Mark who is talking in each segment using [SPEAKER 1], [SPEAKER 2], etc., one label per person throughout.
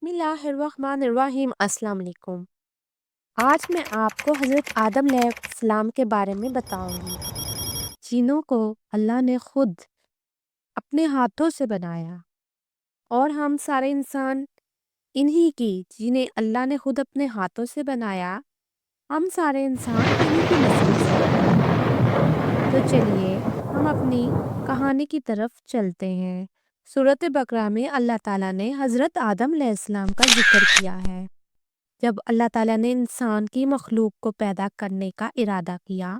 [SPEAKER 1] بسم اللہ الرحمن الرحیم۔ السلام علیکم۔ آج میں آپ کو حضرت آدم علیہ السلام کے بارے میں بتاؤں گی، جنہوں کو اللہ نے خود اپنے ہاتھوں سے بنایا، اور ہم سارے انسان انہی کی جنہیں اللہ نے خود اپنے ہاتھوں سے بنایا، ہم سارے انسان انہی کی نسل سے ہیں۔ تو چلیے ہم اپنی کہانی کی طرف چلتے ہیں۔ سورۃ بقرہ میں اللہ تعالیٰ نے حضرت آدم علیہ السلام کا ذکر کیا ہے۔ جب اللہ تعالیٰ نے انسان کی مخلوق کو پیدا کرنے کا ارادہ کیا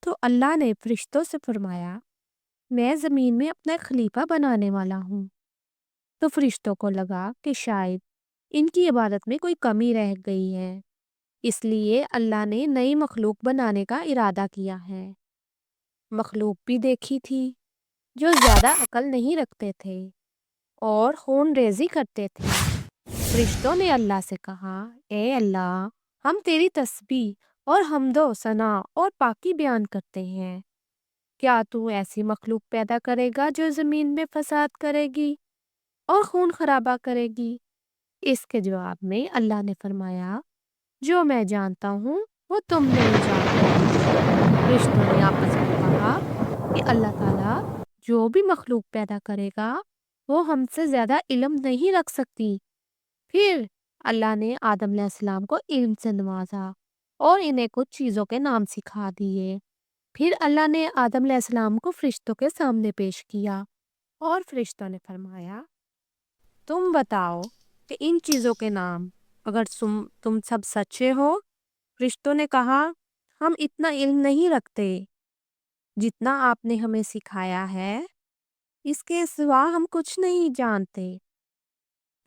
[SPEAKER 1] تو اللہ نے فرشتوں سے فرمایا، میں زمین میں اپنا خلیفہ بنانے والا ہوں۔ تو فرشتوں کو لگا کہ شاید ان کی عبادت میں کوئی کمی رہ گئی ہے، اس لیے اللہ نے نئی مخلوق بنانے کا ارادہ کیا ہے۔ مخلوق بھی دیکھی تھی جو زیادہ عقل نہیں رکھتے تھے اور خون ریزی کرتے تھے۔ فرشتوں نے اللہ سے کہا، اے اللہ، ہم تیری تسبیح اور حمد و ثنا اور پاکی بیان کرتے ہیں۔ کیا تو ایسی مخلوق پیدا کرے گا جو زمین میں فساد کرے گی اور خون خرابہ کرے گی؟ اس کے جواب میں اللہ نے فرمایا، جو میں جانتا ہوں وہ تم نہیں جانتے۔ فرشتوں نے آپس میں کہا کہ اللہ تعالیٰ جو بھی مخلوق پیدا کرے گا وہ ہم سے زیادہ علم نہیں رکھ سکتی۔ پھر اللہ نے آدم علیہ السلام کو علم سے نوازا اور انہیں کچھ چیزوں کے نام سکھا دیے۔ پھر اللہ نے آدم علیہ السلام کو فرشتوں کے سامنے پیش کیا اور فرشتوں نے فرمایا، تم بتاؤ کہ ان چیزوں کے نام، اگر تم سب سچے ہو۔ فرشتوں نے کہا، ہم اتنا علم نہیں رکھتے جتنا آپ نے ہمیں سکھایا ہے، اس کے سوا ہم کچھ نہیں جانتے۔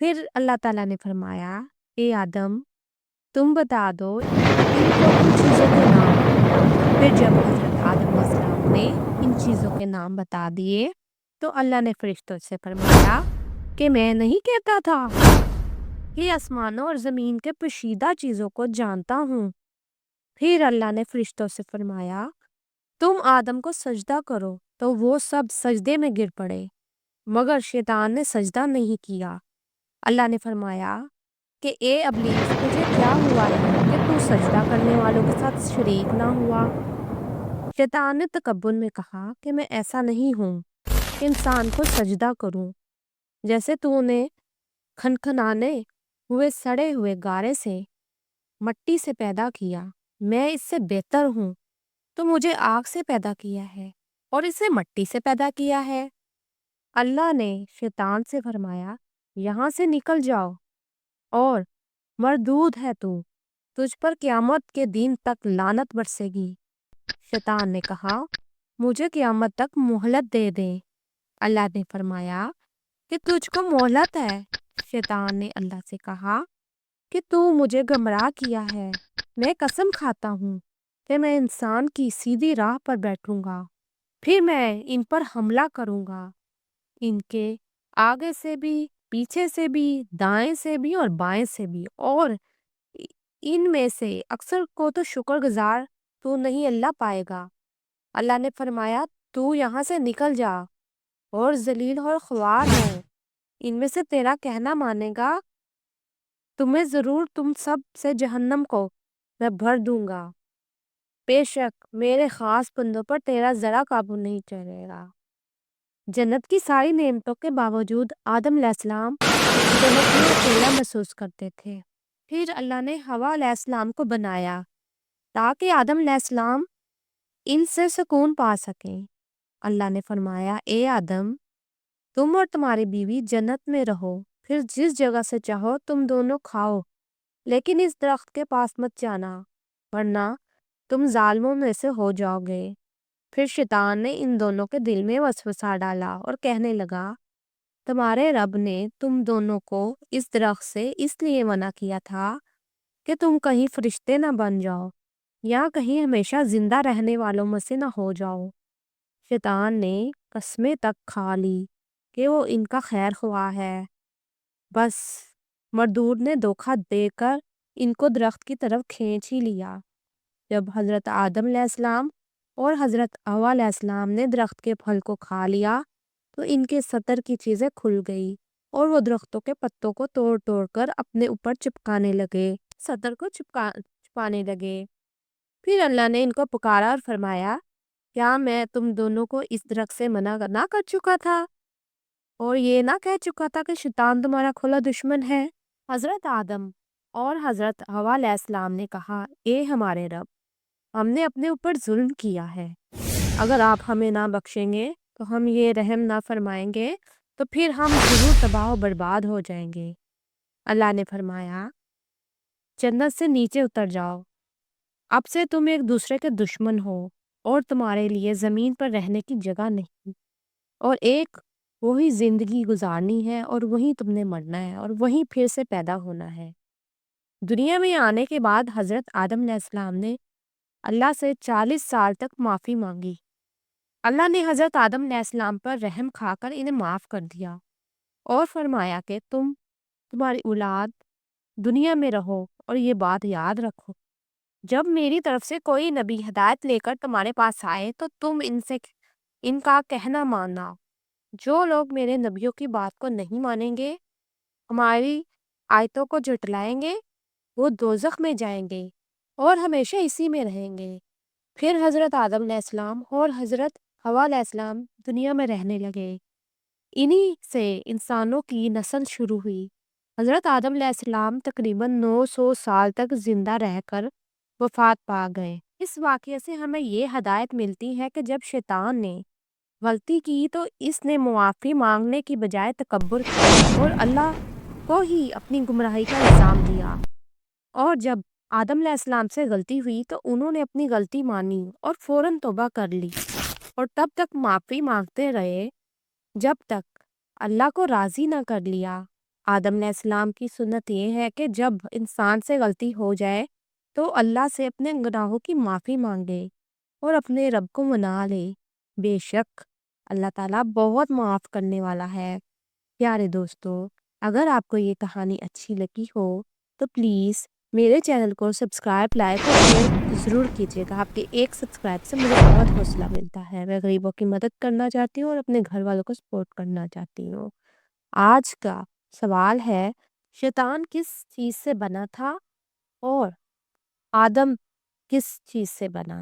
[SPEAKER 1] پھر اللہ تعالیٰ نے فرمایا، اے آدم، تم بتا دو ان کو ان چیزوں کے نام۔ پھر جب حضرت آدم علیہ السلام نے ان چیزوں کے نام بتا دیے تو اللہ نے فرشتوں سے فرمایا کہ میں نہیں کہتا تھا کہ آسمانوں اور زمین کے پوشیدہ چیزوں کو جانتا ہوں۔ پھر اللہ نے فرشتوں سے فرمایا، تم آدم کو سجدہ کرو، تو وہ سب سجدے میں گر پڑے مگر شیطان نے سجدہ نہیں کیا۔ اللہ نے فرمایا کہ اے ابلیس، تجھے کیا ہوا ہے کہ تو سجدہ کرنے والوں کے ساتھ شریک نہ ہوا؟ شیطان نے تکبر میں کہا کہ میں ایسا نہیں ہوں کہ انسان کو سجدہ کروں۔ جیسے تو نے کھنکھنانے ہوئے سڑے ہوئے گارے سے مٹی سے پیدا کیا، میں اس سے بہتر ہوں۔ تو مجھے آگ سے پیدا کیا ہے اور اسے مٹی سے پیدا کیا ہے۔ اللہ نے شیطان سے فرمایا، یہاں سے نکل جاؤ اور مردود ہے تو، تجھ پر قیامت کے دن تک لعنت برسے گی۔ شیطان نے کہا، مجھے قیامت تک مہلت دے دیں۔ اللہ نے فرمایا کہ تجھ کو مہلت ہے۔ شیطان نے اللہ سے کہا کہ تو مجھے گمراہ کیا ہے، میں قسم کھاتا ہوں کہ میں انسان کی سیدھی راہ پر بیٹھوں گا، پھر میں ان پر حملہ کروں گا، ان کے آگے سے بھی، پیچھے سے بھی، دائیں سے بھی اور بائیں سے بھی، اور ان میں سے اکثر کو تو شکر گزار تو نہیں اللہ پائے گا۔ اللہ نے فرمایا، تو یہاں سے نکل جا، اور ذلیل اور خوار ہے ان میں سے تیرا کہنا مانے گا، تمہیں ضرور تم سب سے جہنم کو میں بھر دوں گا۔ بے شک میرے خاص بندوں پر تیرا ذرا قابو نہیں چلے گا۔ جنت کی ساری نعمتوں کے باوجود آدم علیہ السلام جنت میں اکیلا محسوس کرتے تھے۔ پھر اللہ نے حوا علیہ السلام کو بنایا تاکہ آدم علیہ السلام ان سے سکون پا سکیں۔ اللہ نے فرمایا، اے آدم، تم اور تمہاری بیوی جنت میں رہو، پھر جس جگہ سے چاہو تم دونوں کھاؤ، لیکن اس درخت کے پاس مت جانا ورنہ تم ظالموں میں سے ہو جاؤ گے۔ پھر شیطان نے ان دونوں کے دل میں وسوسہ ڈالا اور کہنے لگا، تمہارے رب نے تم دونوں کو اس درخت سے اس لیے منع کیا تھا کہ تم کہیں فرشتے نہ بن جاؤ یا کہیں ہمیشہ زندہ رہنے والوں میں سے نہ ہو جاؤ۔ شیطان نے قسمیں تک کھا لی کہ وہ ان کا خیر خواہ ہے، بس مردود نے دھوکہ دے کر ان کو درخت کی طرف کھینچ ہی لیا۔ جب حضرت آدم علیہ السلام اور حضرت حوا علیہ السلام نے درخت کے پھل کو کھا لیا تو ان کے سطر کی چیزیں کھل گئی اور وہ درختوں کے پتوں کو توڑ توڑ کر اپنے اوپر چپکانے لگے، صدر کو چھپانے لگے۔ پھر اللہ نے ان کو پکارا اور فرمایا، کیا میں تم دونوں کو اس درخت سے منع نہ کر چکا تھا اور یہ نہ کہہ چکا تھا کہ شیطان تمہارا کھلا دشمن ہے؟ حضرت آدم اور حضرت حوا علیہ السلام نے کہا، اے ہمارے رب، ہم نے اپنے اوپر ظلم کیا ہے، اگر آپ ہمیں نہ بخشیں گے تو ہم یہ رحم نہ فرمائیں گے تو پھر ہم ضرور تباہ و برباد ہو جائیں گے۔ اللہ نے فرمایا، جنت سے نیچے اتر جاؤ، اب سے تم ایک دوسرے کے دشمن ہو اور تمہارے لیے زمین پر رہنے کی جگہ نہیں، اور ایک وہی زندگی گزارنی ہے اور وہیں تم نے مرنا ہے اور وہیں پھر سے پیدا ہونا ہے۔ دنیا میں آنے کے بعد حضرت آدم علیہ السلام نے اللہ سے 40 سال تک معافی مانگی۔ اللہ نے حضرت آدم علیہ السلام پر رحم کھا کر انہیں معاف کر دیا اور فرمایا کہ تمہاری اولاد دنیا میں رہو اور یہ بات یاد رکھو، جب میری طرف سے کوئی نبی ہدایت لے کر تمہارے پاس آئے تو تم ان کا کہنا ماننا۔ جو لوگ میرے نبیوں کی بات کو نہیں مانیں گے، ہماری آیتوں کو جھٹلائیں گے، وہ دوزخ میں جائیں گے اور ہمیشہ اسی میں رہیں گے۔ پھر حضرت آدم علیہ السلام اور حضرت حوا علیہ السلام دنیا میں رہنے لگے۔ انہی سے انسانوں کی نسل شروع ہوئی۔ حضرت آدم علیہ السلام تقریباً 900 سال تک زندہ رہ کر وفات پا گئے۔ اس واقعے سے ہمیں یہ ہدایت ملتی ہے کہ جب شیطان نے غلطی کی تو اس نے معافی مانگنے کی بجائے تکبر کیا اور اللہ کو ہی اپنی گمراہی کا الزام دیا، اور جب آدم علیہ السلام سے غلطی ہوئی تو انہوں نے اپنی غلطی مانی اور فوراً توبہ کر لی اور تب تک معافی مانگتے رہے جب تک اللہ کو راضی نہ کر لیا۔ آدم علیہ السلام کی سنت یہ ہے کہ جب انسان سے غلطی ہو جائے تو اللہ سے اپنے گناہوں کی معافی مانگے اور اپنے رب کو منا لے۔ بے شک اللہ تعالیٰ بہت معاف کرنے والا ہے۔ پیارے دوستو، اگر آپ کو یہ کہانی اچھی لگی ہو تو پلیز میرے چینل کو سبسکرائب، لائک اور شیئر ضرور کیجیے گا۔ آپ کے ایک سبسکرائب سے مجھے بہت حوصلہ ملتا ہے۔ میں غریبوں کی مدد کرنا چاہتی ہوں اور اپنے گھر والوں کو سپورٹ کرنا چاہتی ہوں۔ آج کا سوال ہے، شیطان کس چیز سے بنا تھا اور آدم کس چیز سے بنا؟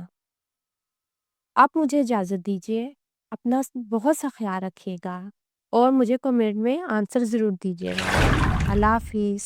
[SPEAKER 1] آپ مجھے اجازت دیجیے، اپنا بہت سا خیال رکھیے گا اور مجھے کمنٹ میں آنسر ضرور دیجیے گا۔ اللہ حافظ۔